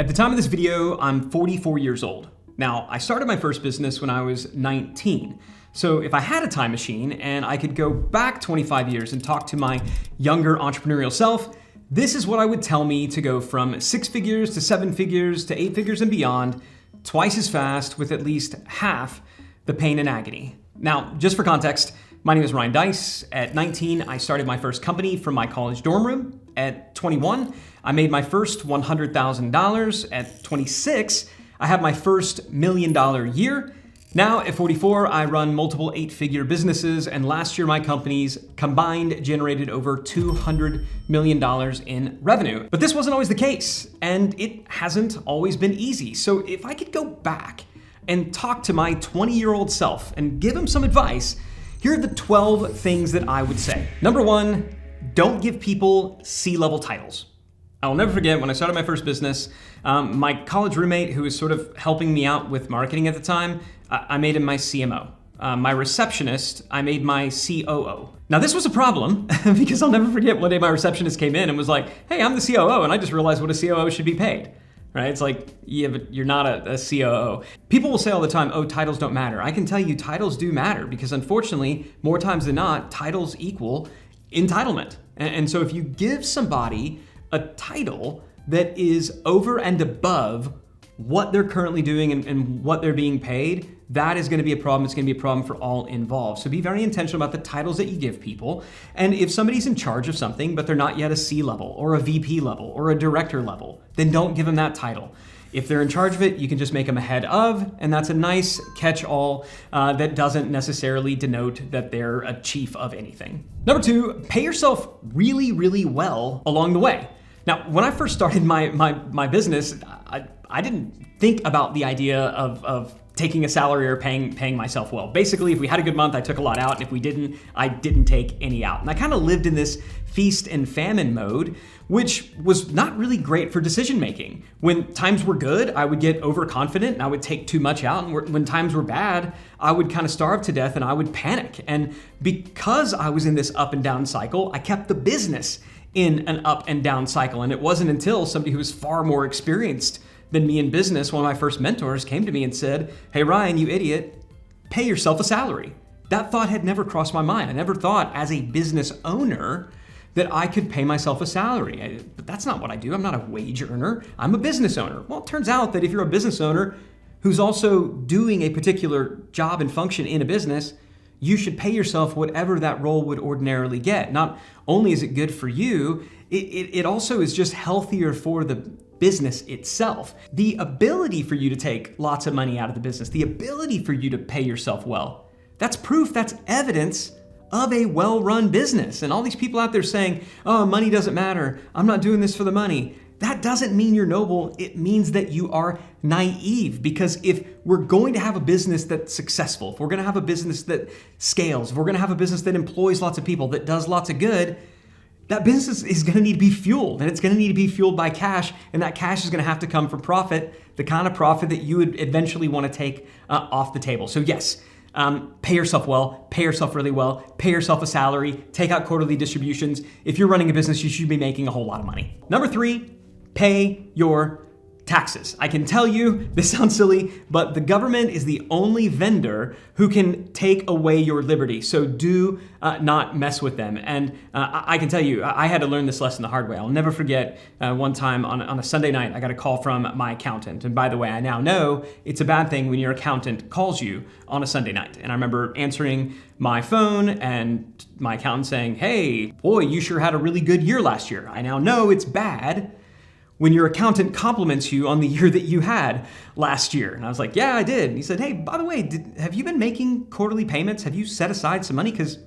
At the time of this video, I'm 44 years old. Now, I started my first business when I was 19. So if I had a time machine and I could go back 25 years and talk to my younger entrepreneurial self, this is what I would tell me to go from 6 figures to 7 figures to 8 figures and beyond, twice as fast with at least half the pain and agony. Now, just for context, my name is Ryan Deiss. At 19, I started my first company from my college dorm room. At 21, I made my first $100,000. At 26, I had my first $1 million year. Now at 44, I run multiple 8-figure businesses, and last year my companies combined generated over $200 million in revenue. But this wasn't always the case, and it hasn't always been easy. So if I could go back and talk to my 20-year-old self and give him some advice, here are the 12 things that I would say. Number 1, don't give people C-level titles. I'll never forget when I started my first business, my college roommate who was sort of helping me out with marketing at the time, I made him my CMO. My receptionist, I made my COO. Now this was a problem because I'll never forget one day my receptionist came in and was like, hey, I'm the COO, and I just realized what a COO should be paid. Right? It's like, yeah, but you're not a COO. People will say all the time, oh, titles don't matter. I can tell you titles do matter because unfortunately, more times than not, titles equal entitlement. And so if you give somebody a title that is over and above what they're currently doing and what they're being paid, that is going to be a problem. It's going to be a problem for all involved. So be very intentional about the titles that you give people. And if somebody's in charge of something, but they're not yet a C level or a VP level or a director level, then don't give them that title. If they're in charge of it, you can just make them a head of, and that's a nice catch-all that doesn't necessarily denote that they're a chief of anything. Number 2, pay yourself really, really well along the way. Now, when I first started my business, I didn't think about the idea of taking a salary or paying myself well. Basically, if we had a good month, I took a lot out, and if we didn't, I didn't take any out. And I kind of lived in this feast and famine mode, which was not really great for decision making. When times were good, I would get overconfident and I would take too much out. And when times were bad, I would kind of starve to death and I would panic. And because I was in this up and down cycle, I kept the business in an up and down cycle. And it wasn't until somebody who was far more experienced than me in business, one of my first mentors, came to me and said, hey, Ryan, you idiot, pay yourself a salary. That thought had never crossed my mind. I never thought as a business owner that I could pay myself a salary. But that's not what I do. I'm not a wage earner. I'm a business owner. Well, it turns out that if you're a business owner who's also doing a particular job and function in a business, you should pay yourself whatever that role would ordinarily get. Not only is it good for you, it also is just healthier for the business itself. The ability for you to take lots of money out of the business, the ability for you to pay yourself well, that's proof, that's evidence of a well-run business. And all these people out there saying, oh, money doesn't matter, I'm not doing this for the money. That doesn't mean you're noble. It means that you are naive. Because if we're going to have a business that's successful, if we're going to have a business that scales, if we're going to have a business that employs lots of people, that does lots of good, that business is going to need to be fueled, and it's going to need to be fueled by cash, and that cash is going to have to come from profit, the kind of profit that you would eventually want to take off the table. So yes, pay yourself well, pay yourself really well, pay yourself a salary, take out quarterly distributions. If you're running a business, you should be making a whole lot of money. Number 3, pay your taxes. I can tell you, this sounds silly, but the government is the only vendor who can take away your liberty. So do not mess with them. And I can tell you, I had to learn this lesson the hard way. I'll never forget one time on a Sunday night, I got a call from my accountant. And by the way, I now know it's a bad thing when your accountant calls you on a Sunday night. And I remember answering my phone and my accountant saying, hey, boy, you sure had a really good year last year. I now know it's bad when your accountant compliments you on the year that you had last year. And I was like, yeah, I did. And he said, hey, by the way, have you been making quarterly payments? Have you set aside some money? Because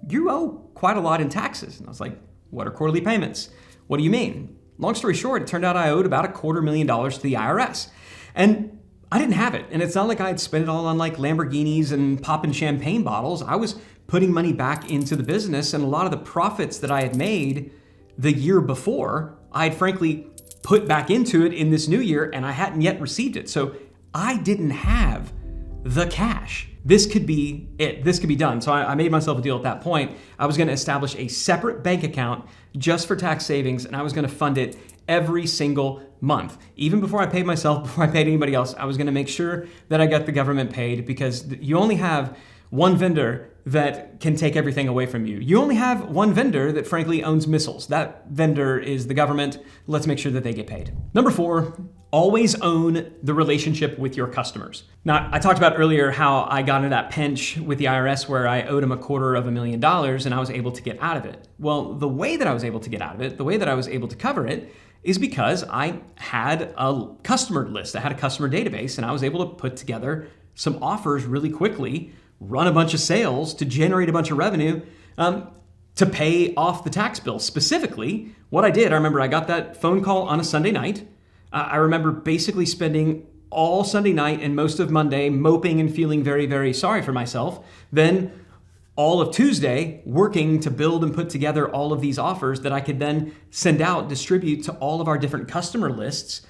you owe quite a lot in taxes. And I was like, what are quarterly payments? What do you mean? Long story short, it turned out I owed about $250,000 to the IRS. And I didn't have it. And it's not like I had spent it all on like Lamborghinis and popping champagne bottles. I was putting money back into the business, and a lot of the profits that I had made the year before, I had frankly put back into it in this new year, and I hadn't yet received it. So I didn't have the cash. This could be it. This could be done. So I made myself a deal at that point. I was going to establish a separate bank account just for tax savings, and I was going to fund it every single month. Even before I paid myself, before I paid anybody else, I was gonna make sure that I got the government paid, because you only have one vendor that can take everything away from you. You only have one vendor that frankly owns missiles. That vendor is the government. Let's make sure that they get paid. Number 4, always own the relationship with your customers. Now, I talked about earlier how I got into that pinch with the IRS where I owed them $250,000 and I was able to get out of it. Well, the way that I was able to get out of it, the way that I was able to cover it, is because I had a customer list. I had a customer database, and I was able to put together some offers really quickly, run a bunch of sales to generate a bunch of revenue to pay off the tax bill. Specifically, what I did, I remember I got that phone call on a Sunday night. I remember basically spending all Sunday night and most of Monday moping and feeling very, very sorry for myself. Then all of Tuesday working to build and put together all of these offers that I could then send out, distribute to all of our different customer lists,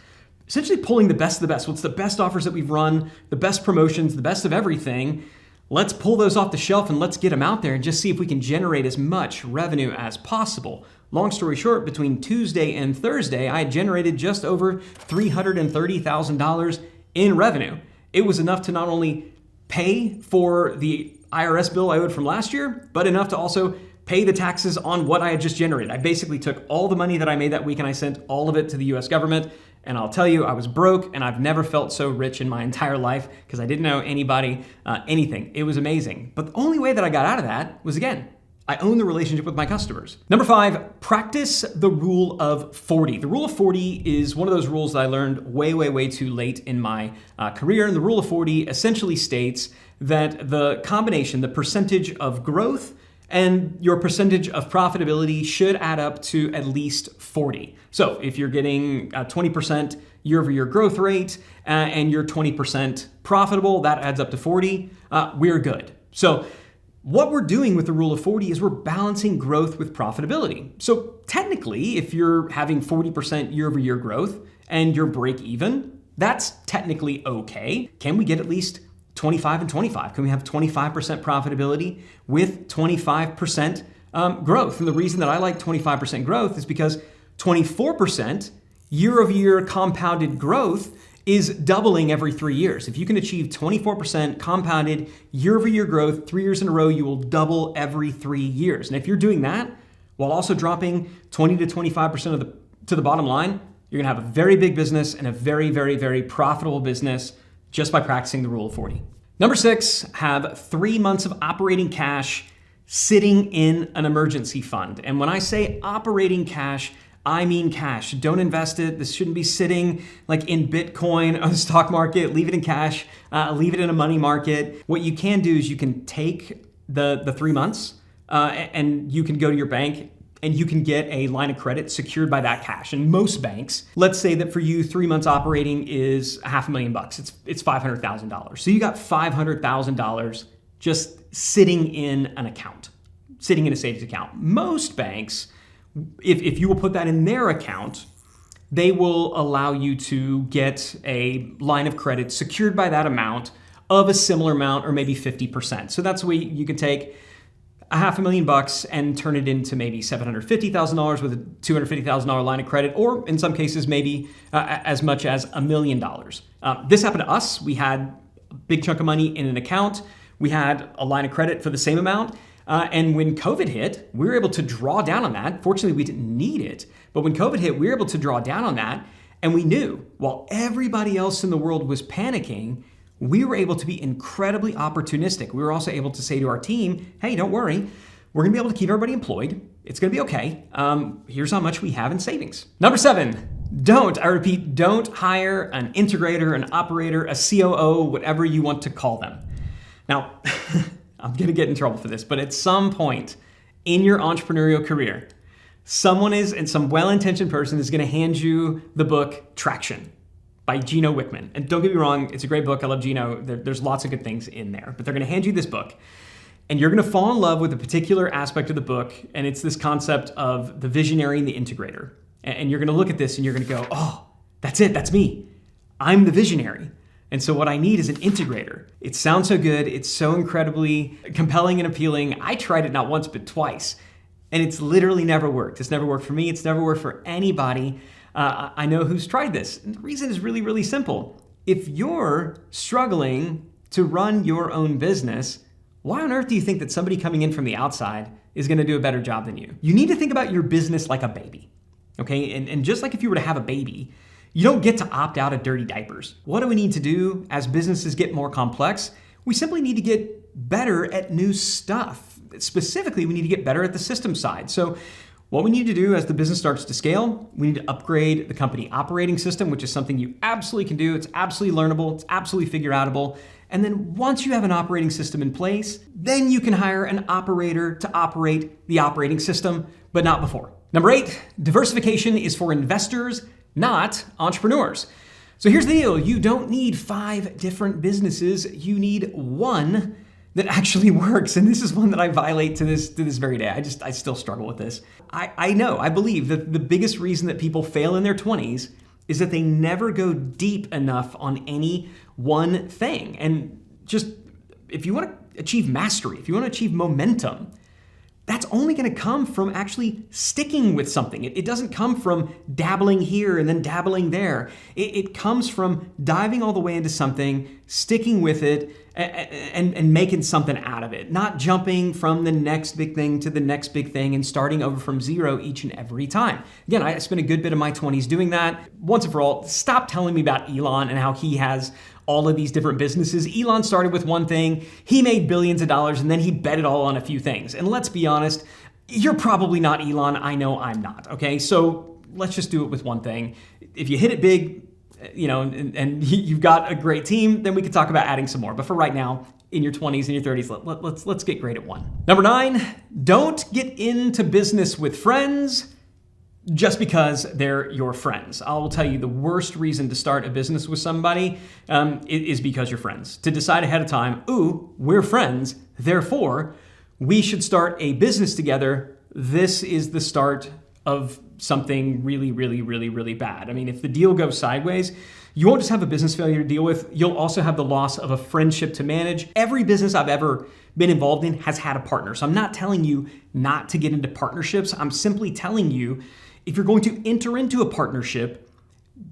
essentially pulling the best of the best. What's the best offers that we've run, the best promotions, the best of everything. Let's pull those off the shelf and let's get them out there and just see if we can generate as much revenue as possible. Long story short, between Tuesday and Thursday, I had generated just over $330,000 in revenue. It was enough to not only pay for the IRS bill I owed from last year, but enough to also pay the taxes on what I had just generated. I basically took all the money that I made that week and I sent all of it to the US government. And I'll tell you, I was broke and I've never felt so rich in my entire life because I didn't owe anybody anything. It was amazing. But the only way that I got out of that was, again, I own the relationship with my customers. Number 5, practice the rule of 40. The rule of 40 is one of those rules that I learned way, way, way too late in my career. And the rule of 40 essentially states that the combination, the percentage of growth and your percentage of profitability should add up to at least 40. So if you're getting a 20% year-over-year growth rate and you're 20% profitable, that adds up to 40, we're good. So what we're doing with the rule of 40 is we're balancing growth with profitability. So technically, if you're having 40% year-over-year growth and you're break even, that's technically okay. Can we get at least 25 and 25? Can we have 25% profitability with 25% growth? And the reason that I like 25% growth is because 24% year-over-year compounded growth is doubling every 3 years. If you can achieve 24% compounded year-over-year growth 3 years in a row, you will double every 3 years. And if you're doing that while also dropping 20 to 25% to the bottom line, you're gonna have a very big business and a very, very, very profitable business just by practicing the rule of 40. Number 6, have 3 months of operating cash sitting in an emergency fund. And when I say operating cash, I mean cash. Don't invest it. This shouldn't be sitting like in Bitcoin or the stock market. Leave it in cash. Leave it in a money market. What you can do is you can take the 3 months and you can go to your bank and you can get a line of credit secured by that cash. And most banks, let's say that for you, 3 months operating is $500,000. It's $500,000. So you got $500,000 just sitting in an account, sitting in a savings account. Most banks, if you will put that in their account, they will allow you to get a line of credit secured by that amount of a similar amount or maybe 50%. So that's where you can take $500,000 and turn it into maybe $750,000 with a $250,000 line of credit, or in some cases, maybe as much as $1 million. This happened to us. We had a big chunk of money in an account. We had a line of credit for the same amount. And when COVID hit, we were able to draw down on that. Fortunately, we didn't need it. But when COVID hit, we were able to draw down on that. And we knew while everybody else in the world was panicking, we were able to be incredibly opportunistic. We were also able to say to our team, hey, don't worry. We're going to be able to keep everybody employed. It's going to be okay. Here's how much we have in savings. Number 7, don't hire an integrator, an operator, a COO, whatever you want to call them. Now, I'm going to get in trouble for this, but at some point in your entrepreneurial career, some well-intentioned person is going to hand you the book Traction by Gino Wickman. And don't get me wrong, it's a great book. I love Gino. There's lots of good things in there, but they're going to hand you this book and you're going to fall in love with a particular aspect of the book. And it's this concept of the visionary and the integrator. And you're going to look at this and you're going to go, oh, that's it. That's me. I'm the visionary. And so what I need is an integrator. It sounds so good. It's so incredibly compelling and appealing. I tried it not once, but twice. And it's literally never worked. It's never worked for me. It's never worked for anybody. I know who's tried this. And the reason is really, really simple. If you're struggling to run your own business, why on earth do you think that somebody coming in from the outside is going to do a better job than you? You need to think about your business like a baby, okay? And just like if you were to have a baby, you don't get to opt out of dirty diapers. What do we need to do as businesses get more complex? We simply need to get better at new stuff. Specifically, we need to get better at the system side. So what we need to do as the business starts to scale, we need to upgrade the company operating system, which is something you absolutely can do. It's absolutely learnable. It's absolutely figure outable. And then once you have an operating system in place, then you can hire an operator to operate the operating system, but not before. Number 8, diversification is for investors, not entrepreneurs. So here's the deal. You don't need 5 different businesses. You need one that actually works. And this is one that I violate to this very day. I still struggle with this. I believe that the biggest reason that people fail in their 20s is that they never go deep enough on any one thing. And just, if you want to achieve mastery, if you want to achieve momentum, that's only going to come from actually sticking with something. It doesn't come from dabbling here and then dabbling there. It comes from diving all the way into something, sticking with it, and making something out of it. Not jumping from the next big thing to the next big thing and starting over from zero each and every time. Again, I spent a good bit of my 20s doing that. Once and for all, stop telling me about Elon and how he has all of these different businesses. Elon started with one thing, he made billions of dollars, and then he bet it all on a few things. And let's be honest, you're probably not Elon. I know I'm not, okay? So let's just do it with one thing. If you hit it big, and you've got a great team, then we could talk about adding some more. But for right now, in your 20s and your 30s, let's get great at one. Number 9, don't get into business with friends just because they're your friends. I will tell you the worst reason to start a business with somebody is because you're friends. To decide ahead of time, ooh, we're friends, therefore, we should start a business together. This is the start of something really, really, really, really bad. I mean, if the deal goes sideways, you won't just have a business failure to deal with, you'll also have the loss of a friendship to manage. Every business I've ever been involved in has had a partner. So I'm not telling you not to get into partnerships. I'm simply telling you, if you're going to enter into a partnership,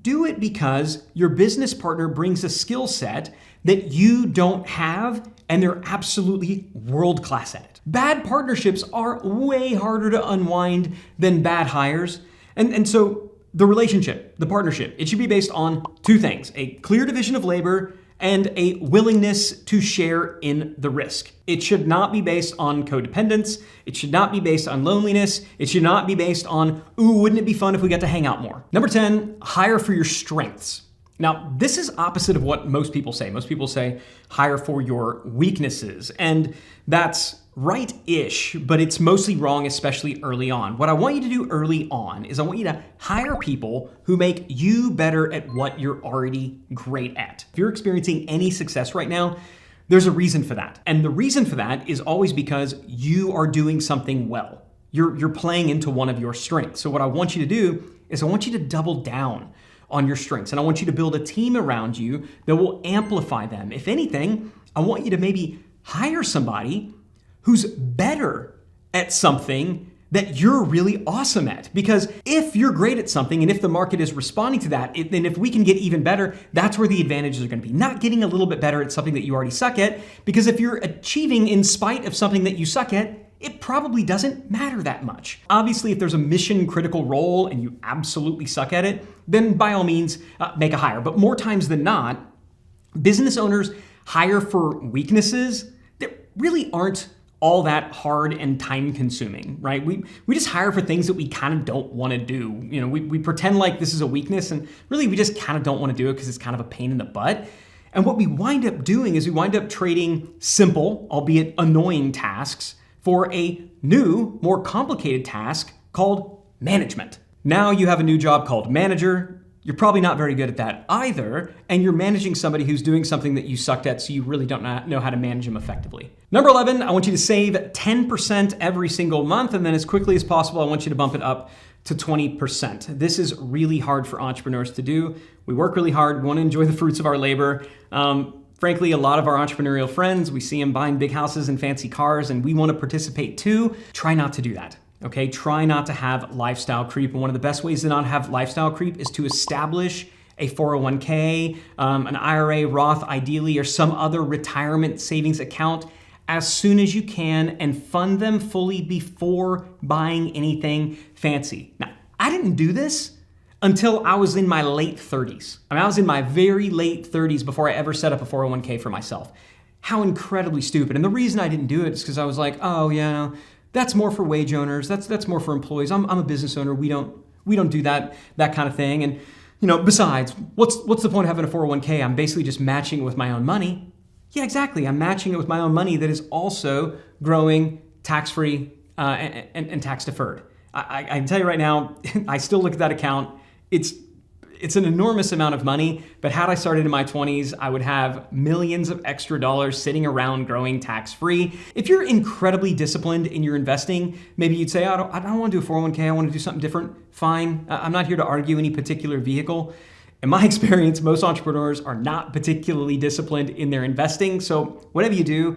do it because your business partner brings a skill set that you don't have, and they're absolutely world-class at it. Bad partnerships are way harder to unwind than bad hires. And so the relationship, the partnership, it should be based on 2 things: a clear division of labor and a willingness to share in the risk. It should not be based on codependence. It should not be based on loneliness. It should not be based on, ooh, wouldn't it be fun if we got to hang out more? Number 10, hire for your strengths. Now, this is opposite of what most people say. Most people say hire for your weaknesses, and that's right-ish, but it's mostly wrong, especially early on. What I want you to do early on is I want you to hire people who make you better at what you're already great at. If you're experiencing any success right now, there's a reason for that. And the reason for that is always because you are doing something well. You're playing into one of your strengths. So what I want you to do is I want you to double down on your strengths, and I want you to build a team around you that will amplify them. If anything, I want you to maybe hire somebody who's better at something that you're really awesome at. Because if you're great at something and if the market is responding to that, then if we can get even better, that's where the advantages are going to be. Not getting a little bit better at something that you already suck at, because if you're achieving in spite of something that you suck at, it probably doesn't matter that much. Obviously, if there's a mission critical role and you absolutely suck at it, then by all means, make a hire. But more times than not, business owners hire for weaknesses that really aren't all that hard and time consuming, right? We just hire for things that we kind of don't want to do. We pretend like this is a weakness, and really we just kind of don't want to do it because it's kind of a pain in the butt. And what we wind up doing is we wind up trading simple, albeit annoying tasks for a new, more complicated task called management. Now you have a new job called manager. You're probably not very good at that either, and you're managing somebody who's doing something that you sucked at, so you really don't know how to manage them effectively. Number 11, I want you to save 10% every single month, and then as quickly as possible, I want you to bump it up to 20%. This is really hard for entrepreneurs to do. We work really hard, we want to enjoy the fruits of our labor. Frankly, a lot of our entrepreneurial friends, we see them buying big houses and fancy cars, and we want to participate too. Try not to do that. Okay, try not to have lifestyle creep. And one of the best ways to not have lifestyle creep is to establish a 401k, an IRA, Roth ideally, or some other retirement savings account as soon as you can and fund them fully before buying anything fancy. Now, I didn't do this until I was in my late 30s. I was in my very late 30s before I ever set up a 401k for myself. How incredibly stupid. And the reason I didn't do it is because I was like, oh yeah, no, that's more for wage owners. That's more for employees. I'm a business owner. We don't do that kind of thing. And besides, what's the point of having a 401k? I'm basically just matching it with my own money. Yeah, exactly. I'm matching it with my own money that is also growing tax-free and tax-deferred. I can tell you right now, I still look at that account. It's an enormous amount of money, but had I started in my 20s, I would have millions of extra dollars sitting around growing tax-free. If you're incredibly disciplined in your investing, maybe you'd say, I don't want to do a 401k, I want to do something different. Fine. I'm not here to argue any particular vehicle. In my experience, most entrepreneurs are not particularly disciplined in their investing. So whatever you do,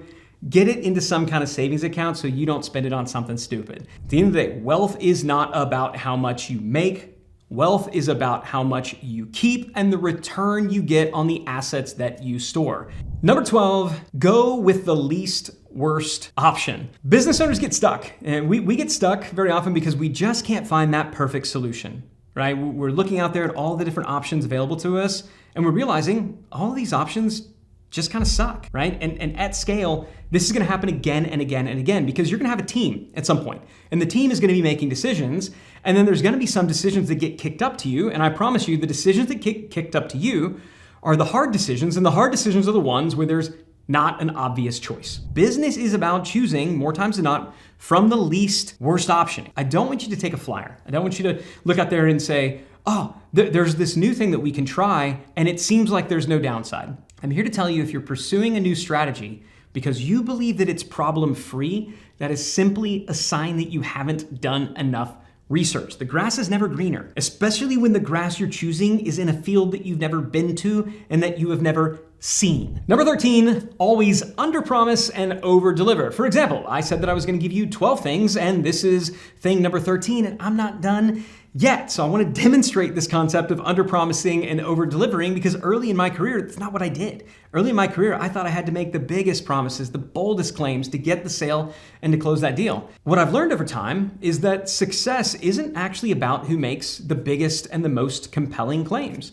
get it into some kind of savings account so you don't spend it on something stupid. At the end of the day, wealth is not about how much you make. Wealth is about how much you keep and the return you get on the assets that you store. Number 12, go with the least worst option. Business owners get stuck, and we get stuck very often because we just can't find that perfect solution, right? We're looking out there at all the different options available to us, and we're realizing all of these options just kind of suck, right? And at scale, this is gonna happen again and again and again because you're gonna have a team at some point, and the team is gonna be making decisions, and then there's gonna be some decisions that get kicked up to you, and I promise you, the decisions that get kicked up to you are the hard decisions, and the hard decisions are the ones where there's not an obvious choice. Business is about choosing, more times than not, from the least worst option. I don't want you to take a flyer. I don't want you to look out there and say, oh, there's this new thing that we can try, and it seems like there's no downside. I'm here to tell you if you're pursuing a new strategy because you believe that it's problem-free, that is simply a sign that you haven't done enough research. The grass is never greener, especially when the grass you're choosing is in a field that you've never been to and that you have never seen. Number 13, always underpromise and overdeliver. For example, I said that I was going to give you 12 things, and this is thing number 13, and I'm not done yet. So I want to demonstrate this concept of underpromising and over-delivering because early in my career, it's not what I did. Early in my career, I thought I had to make the biggest promises, the boldest claims to get the sale and to close that deal. What I've learned over time is that success isn't actually about who makes the biggest and the most compelling claims.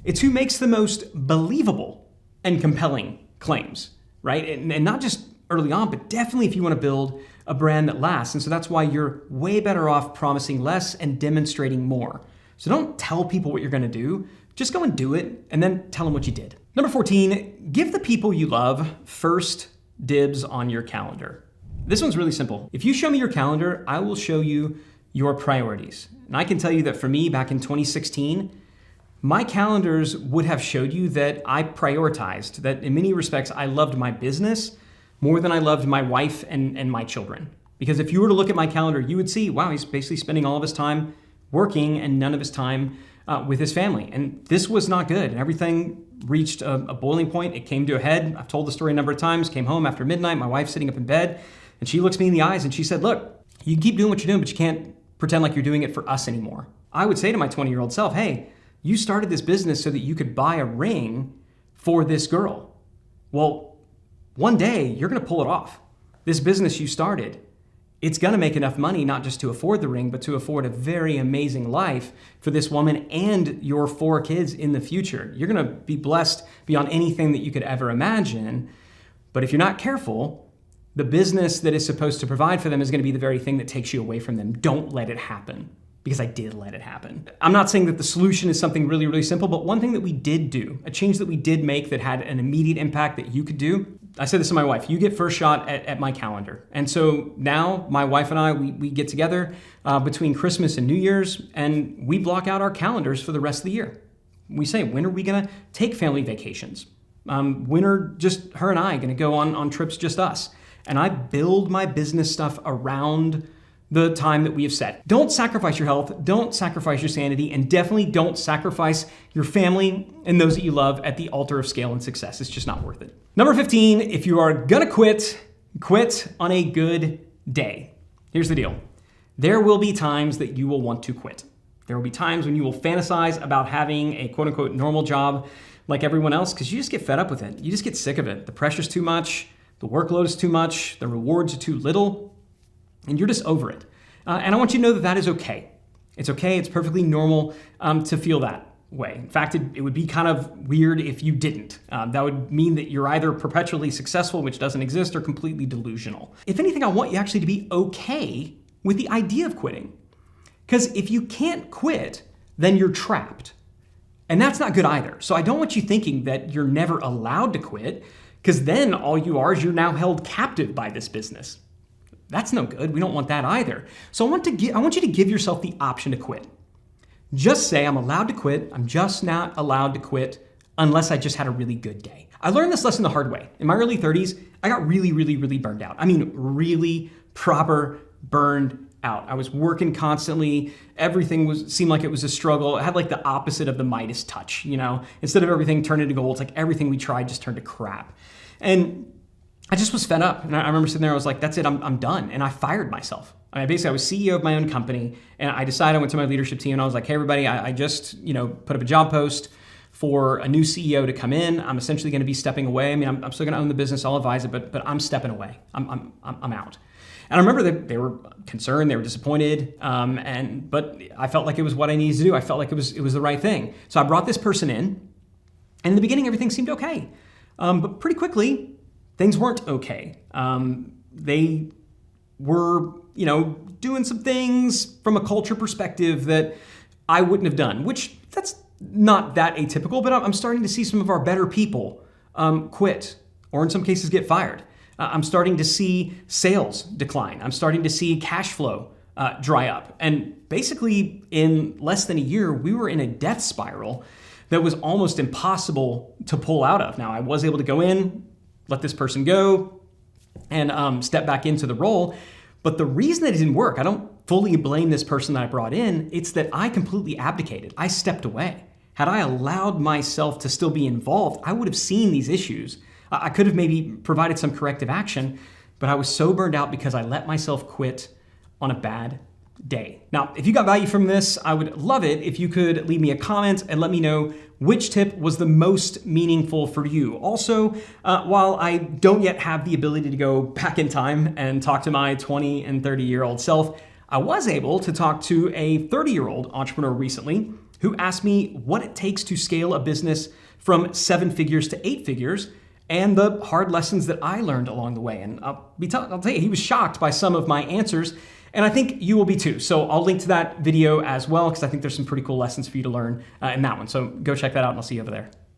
It's who makes the most believable and compelling claims, right? And not just early on, but definitely if you want to build a brand that lasts. And so that's why you're way better off promising less and demonstrating more. So don't tell people what you're going to do. Just go and do it and then tell them what you did. Number 14, give the people you love first dibs on your calendar. This one's really simple. If you show me your calendar, I will show you your priorities. And I can tell you that for me back in 2016, my calendars would have showed you that I prioritized, that in many respects, I loved my business more than I loved my wife and my children. Because if you were to look at my calendar, you would see, wow, he's basically spending all of his time working and none of his time with his family. And this was not good. And everything reached a boiling point. It came to a head. I've told the story a number of times, came home after midnight, my wife's sitting up in bed, and she looks me in the eyes and she said, look, you can keep doing what you're doing, but you can't pretend like you're doing it for us anymore. I would say to my 20-year-old self, hey, you started this business so that you could buy a ring for this girl. Well, one day you're gonna pull it off. This business you started, it's gonna make enough money not just to afford the ring, but to afford a very amazing life for this woman and your 4 kids in the future. You're gonna be blessed beyond anything that you could ever imagine. But if you're not careful, the business that is supposed to provide for them is gonna be the very thing that takes you away from them. Don't let it happen. Because I did let it happen. I'm not saying that the solution is something really, really simple, but one thing that we did do, a change that we did make that had an immediate impact that you could do, I said this to my wife, you get first shot at my calendar. And so now my wife and I, we get together between Christmas and New Year's, and we block out our calendars for the rest of the year. We say, when are we gonna take family vacations? When are just her and I gonna go on trips, just us? And I build my business stuff around the time that we have set. Don't sacrifice your health, don't sacrifice your sanity, and definitely don't sacrifice your family and those that you love at the altar of scale and success. It's just not worth it. Number 15, if you are gonna quit, quit on a good day. Here's the deal. there will be times that you will want to quit. There will be times when you will fantasize about having a quote unquote normal job like everyone else because you just get fed up with it. You just get sick of it. The pressure's too much, the workload is too much, the rewards are too little, and you're just over it. And I want you to know that that is okay. It's okay, it's perfectly normal to feel that way. In fact, it would be kind of weird if you didn't. That would mean that you're either perpetually successful, which doesn't exist, or completely delusional. If anything, I want you actually to be okay with the idea of quitting. Because if you can't quit, then you're trapped. And that's not good either. So I don't want you thinking that you're never allowed to quit, because then all you are is you're now held captive by this business. That's no good. We don't want that either. So I want you to give yourself the option to quit. Just say, I'm allowed to quit. I'm just not allowed to quit unless I just had a really good day. I learned this lesson the hard way. In my early 30s, I got really, really, really burned out. I mean, really proper burned out. I was working constantly. Everything seemed like it was a struggle. It had like the opposite of the Midas touch, you know? Instead of everything turned into gold, it's like everything we tried just turned to crap. And I just was fed up. And I remember sitting there, I was like, that's it, I'm done. And I fired myself. I mean, basically, I was CEO of my own company, and I decided, I went to my leadership team, and I was like, hey, everybody, I just put up a job post for a new CEO to come in. I'm essentially going to be stepping away. I mean, I'm still going to own the business. I'll advise it, but I'm stepping away. I'm out. And I remember that they were concerned, they were disappointed, but I felt like it was what I needed to do. I felt like it was the right thing. So I brought this person in, and in the beginning, everything seemed okay. But pretty quickly, things weren't okay. They were, doing some things from a culture perspective that I wouldn't have done, which that's not that atypical, but I'm starting to see some of our better people quit, or in some cases get fired. I'm starting to see sales decline. I'm starting to see cash flow dry up. And basically in less than a year, we were in a death spiral that was almost impossible to pull out of. Now, I was able to go in, let this person go, and step back into the role. But the reason that it didn't work, I don't fully blame this person that I brought in, it's that I completely abdicated. I stepped away. Had I allowed myself to still be involved, I would have seen these issues. I could have maybe provided some corrective action, but I was so burned out because I let myself quit on a bad day. Now, if you got value from this, I would love it if you could leave me a comment and let me know which tip was the most meaningful for you. Also, while I don't yet have the ability to go back in time and talk to my 20 and 30-year-old self, I was able to talk to a 30-year-old entrepreneur recently who asked me what it takes to scale a business from 7 figures to 8 figures and the hard lessons that I learned along the way. And I'll tell you, he was shocked by some of my answers, and I think you will be too. So I'll link to that video as well, because I think there's some pretty cool lessons for you to learn in that one. So go check that out, and I'll see you over there.